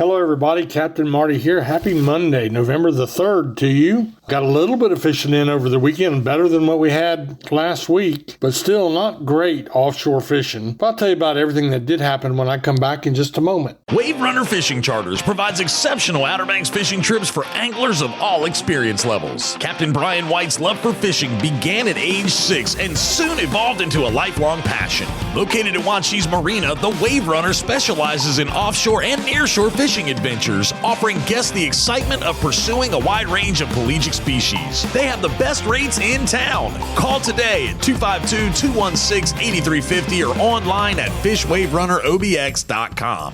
Hello everybody, Captain Marty here. Happy Monday, November the 3rd to you. Got a little bit of fishing in over the weekend, better than what we had last week, but still not great offshore fishing. But I'll tell you about everything that did happen when I come back in just a moment. Wave Runner Fishing Charters provides exceptional Outer Banks fishing trips for anglers of all experience levels. Captain Brian White's love for fishing began at age 6 and soon evolved into a lifelong passion. Located at Wanchese Marina, the Wave Runner specializes in offshore and nearshore fishing adventures, offering guests the excitement of pursuing a wide range of pelagic species. They have the best rates in town. Call today at 252-216-8350 or online at fishwaverunnerobx.com.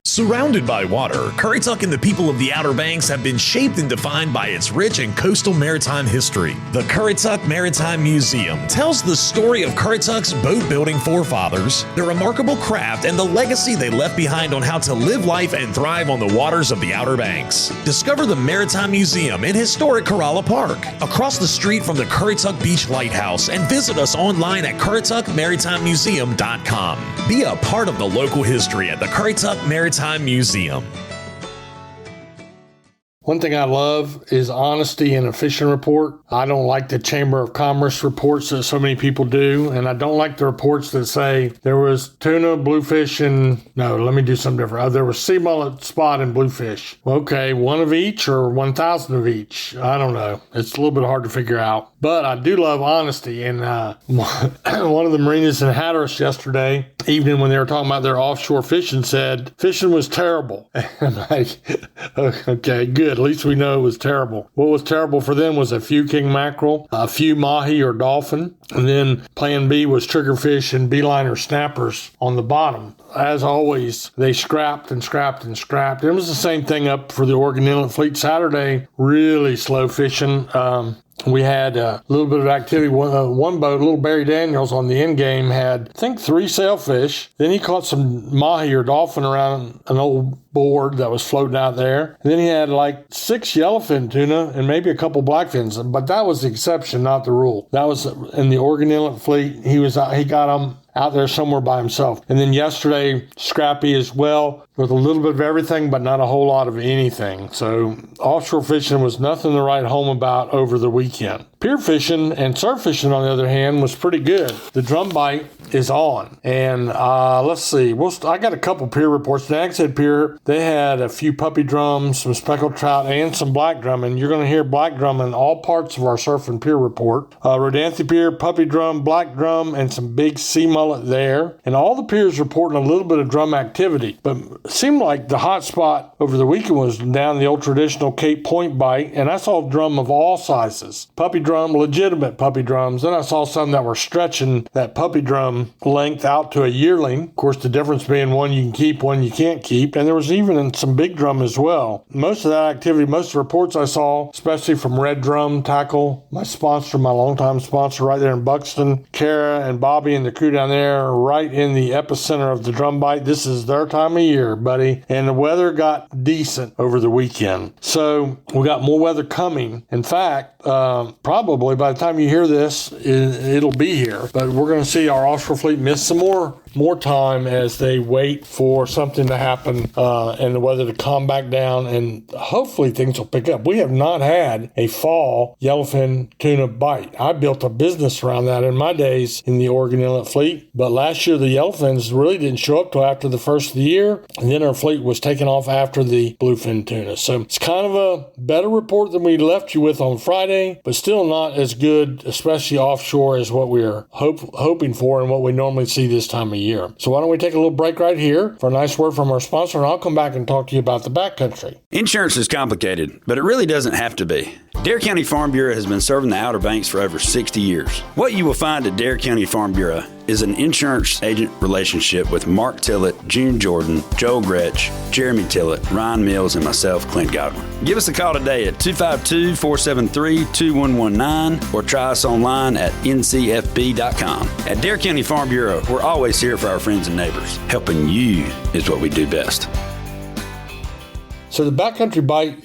Surrounded by water, Currituck and the people of the Outer Banks have been shaped and defined by its rich and coastal maritime history. The Currituck Maritime Museum tells the story of Currituck's boat-building forefathers, their remarkable craft, and the legacy they left behind on how to live life and thrive on the waters of the Outer Banks. Discover the Maritime Museum in historic Corolla Park, across the street from the Currituck Beach Lighthouse, and visit us online at currituckmaritimemuseum.com. Be a part of the local history at the Currituck Maritime Museum. One thing I love is honesty in a fishing report. I don't like the Chamber of Commerce reports that so many people do, and I don't like the reports that say there was tuna, bluefish, and no, let me do something different. There was sea mullet, spot, and bluefish. Okay, one of each or 1,000 of each? I don't know. It's a little bit hard to figure out, but I do love honesty. And one of the marinas in Hatteras yesterday evening, when they were talking about their offshore fishing, said fishing was terrible. And I'm like, okay, good. At least we know it was terrible. What was terrible for them was a few king mackerel, a few mahi or dolphin, and then plan B was triggerfish and beeline or snappers on the bottom. As always, they scrapped and scrapped and scrapped. It was the same thing up for the Oregon Inlet Fleet Saturday. Really slow fishing. We had a little bit of activity. One boat, little Barry Daniels on the end game, had, I think, 3 sailfish. Then he caught some mahi or dolphin around an old board that was floating out there. And then he had like 6 yellowfin tuna and maybe a couple blackfins. But that was the exception, not the rule. That was in the Oregon Inlet Fleet. He got them out there somewhere by himself. And then yesterday, scrappy as well, with a little bit of everything, but not a whole lot of anything. So offshore fishing was nothing to write home about over the weekend. Pier fishing and surf fishing, on the other hand, was pretty good. The drum bite is on. And let's see. I got a couple pier reports. Nags Head Pier, they had a few puppy drums, some speckled trout, and some black drum. And you're going to hear black drum in all parts of our surf and pier report. Rodanthe Pier, puppy drum, black drum, and some big sea mullet there. And all the piers reporting a little bit of drum activity. But it seemed like the hot spot over the weekend was down the old traditional Cape Point bite. And I saw drum of all sizes. Puppy drum, legitimate puppy drums. Then I saw some that were stretching that puppy drum length out to a yearling. Of course, the difference being one you can keep, one you can't keep. And there was even some big drum as well. Most of that activity, most of the reports I saw, especially from Red Drum Tackle, my sponsor, my longtime sponsor right there in Buxton, Kara and Bobby and the crew down there, right in the epicenter of the drum bite. This is their time of year, buddy. And the weather got decent over the weekend. So we got more weather coming. In fact, probably by the time you hear this, it'll be here. But we're going to see our offshore fleet miss some more time as they wait for something to happen and the weather to calm back down, and hopefully things will pick up. We have not had a fall yellowfin tuna bite. I built a business around that in my days in the Oregon Inlet Fleet, but last year the yellowfins really didn't show up till after the first of the year, and then our fleet was taken off after the bluefin tuna. So it's kind of a better report than we left you with on Friday, but still not as good, especially offshore, as what we are hoping for and what we normally see this time of year. So why don't we take a little break right here for a nice word from our sponsor, and I'll come back and talk to you about the backcountry. Insurance is complicated, but it really doesn't have to be. Dare County Farm Bureau has been serving the Outer Banks for over 60 years. What you will find at Dare County Farm Bureau is an insurance agent relationship with Mark Tillett, June Jordan, Joel Gretsch, Jeremy Tillett, Ryan Mills, and myself, Clint Godwin. Give us a call today at 252-473-2119 or try us online at ncfb.com. At Dare County Farm Bureau, we're always here for our friends and neighbors. Helping you is what we do best. So the backcountry bite,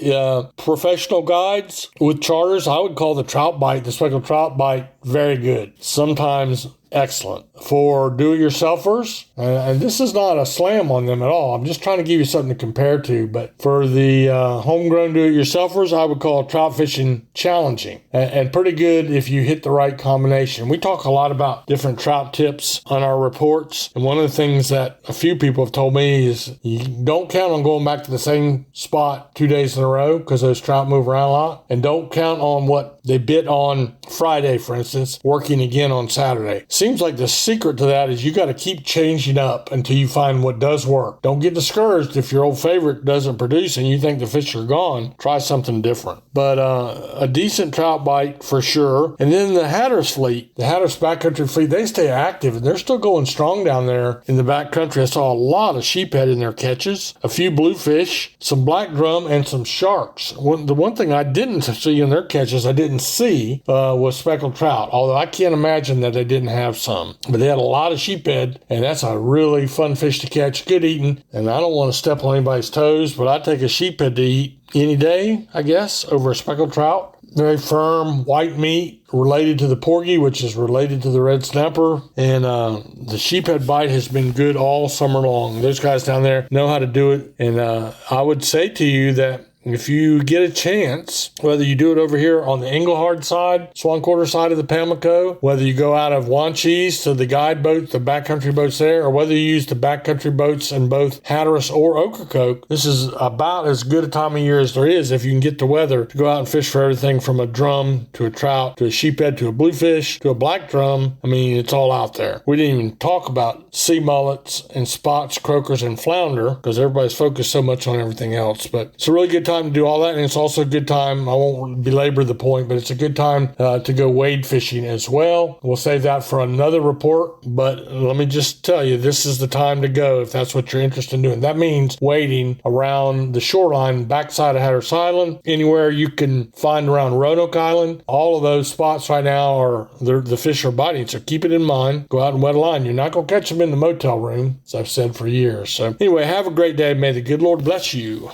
professional guides with charters, I would call the trout bite, the speckled trout bite, very good. Sometimes excellent. For do-it-yourselfers, and this is not a slam on them at all. I'm just trying to give you something to compare to. But for the homegrown do-it-yourselfers, I would call trout fishing challenging and pretty good if you hit the right combination. We talk a lot about different trout tips on our reports, and one of the things that a few people have told me is you don't count on going back to the same spot 2 days in a row because those trout move around a lot, and don't count on what they bit on Friday, for instance, working again on Saturday. Seems like the secret to that is you got to keep changing up until you find what does work. Don't get discouraged if your old favorite doesn't produce and you think the fish are gone. Try something different. But a decent trout bite for sure. And then the Hatteras fleet, the Hatteras backcountry fleet, they stay active and they're still going strong down there in the backcountry. I saw a lot of sheephead in their catches, a few bluefish, some black drum, and some sharks. The one thing I didn't see in their catches, I didn't see, was speckled trout, although I can't imagine that they didn't have some. But they had a lot of sheephead, and that's a really fun fish to catch, good eating. And I don't want to step on anybody's toes, but I'd take a sheephead to eat any day, I guess, over a speckled trout. Very firm, white meat, related to the porgy, which is related to the red snapper. And the sheephead bite has been good all summer long. Those guys down there know how to do it. And I would say to you that if you get a chance, whether you do it over here on the Englehard side, Swan Quarter side of the Pamlico, whether you go out of Wanchese to the guide boat, the backcountry boats there, or whether you use the backcountry boats in both Hatteras or Ocracoke, this is about as good a time of year as there is if you can get the weather to go out and fish for everything from a drum to a trout to a sheephead to a bluefish to a black drum. I mean, it's all out there. We didn't even talk about sea mullets and spots, croakers, and flounder because everybody's focused so much on everything else. But it's a really good time to do all that, and it's also a good time, I won't belabor the point, but it's a good time to go wade fishing as well. We'll save that for another report, but let me just tell you, this is the time to go if that's what you're interested in doing. That means wading around the shoreline, backside of Hatteras Island, anywhere you can find around Roanoke Island. All of those spots right now are the fish are biting, so keep it in mind. Go out and wet a line. You're not going to catch them in the motel room, as I've said for years. So anyway, have a great day. May the good Lord bless you.